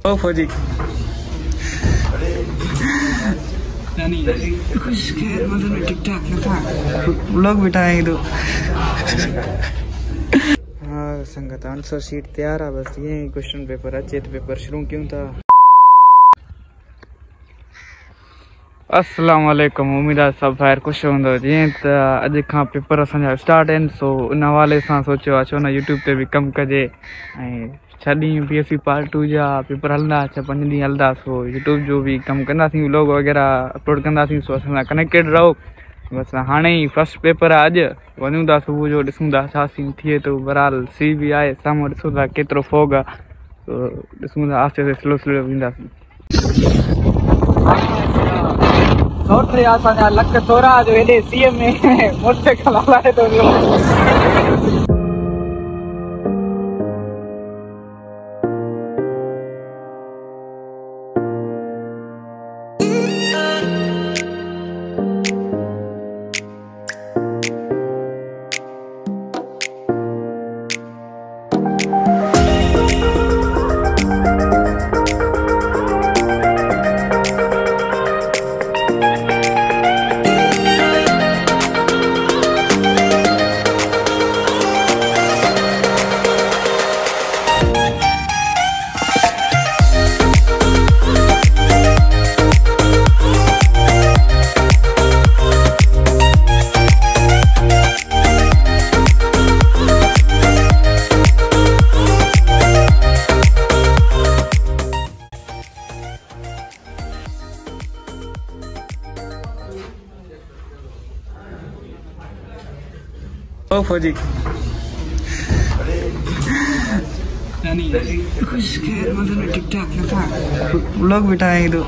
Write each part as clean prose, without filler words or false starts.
ओ फौजी खुश खैर मजे में ठीक ठाक था व्लॉग बिठाए तो हाँ संगत आंसर शीट तैयार है बस ये क्वेश्चन पेपर अचे तो पेपर शुरू क्यों था। अस्सलाम वालेकुम उम्मीद है सब ख़ैर खुश होंदो जी तो अज का पेपर असा स्टार्ट हैं सो इन हवाले से सोचो अचो ना यूट्यूब पे भी कम कजे छह डी PSC पार्ट 2 जा पेपर हलंदा 5 ॾींहं हलंदा सो यूट्यूब जो भी कम कंदासीं व्लॉग वगैरह अपलोड कंदासीं सो असां कनेक्टेड रहो। बस हाणे ही फर्स्ट पेपर है अज वञूं था सुबुह जो ॾिसूं था छा सीन थिए तो बहरहाल सी भी आहे साम्हूं ॾिसूं था केतिरो फोग आहे तो ॾिसूं था आस्ते आस्ते स्लो वेंदासीं। सोटे असांजा लक थोरा जो हेॾे सीअ में मोटरसाइकिल हलाए थो वियो। ओ फौजी खुश खैर मजे में ठीक ठाक था व्लॉग बिठाए तो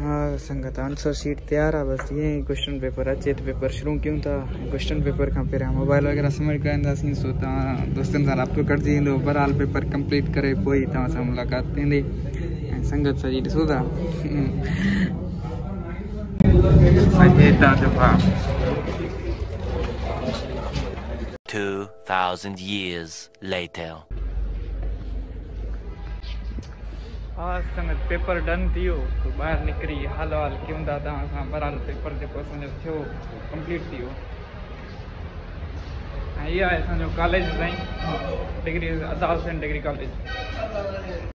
हाँ संगत आंसर शीट तैयार है बस ये क्वेश्चन पेपर अचे तो पेपर शुरू क्यों था। क्वेश्चन पेपर का पहिरियां मोबाइल वगैरह सबमिट कराईंदासीं सो तव्हां दोस्तनि सां राब्तो कटिजी वेंदो। बहरहाल पेपर कंप्लीट करे पोइ तव्हां सां मुलाक़ात थींदी ऐं संगत सॼी ॾिसो था हितां दफ़ा 2000 years later. हाँ संगत पेपर डन थियो तो बाहर निकरी हाल वाल क्यों था तव्हां सां बहरहाल पेपर जेको असांजो थियो कंप्लीट थियो ऐं इहा आहे असांजो कॉलेज ताईं डिग्री 1000% डिग्री कॉलेज।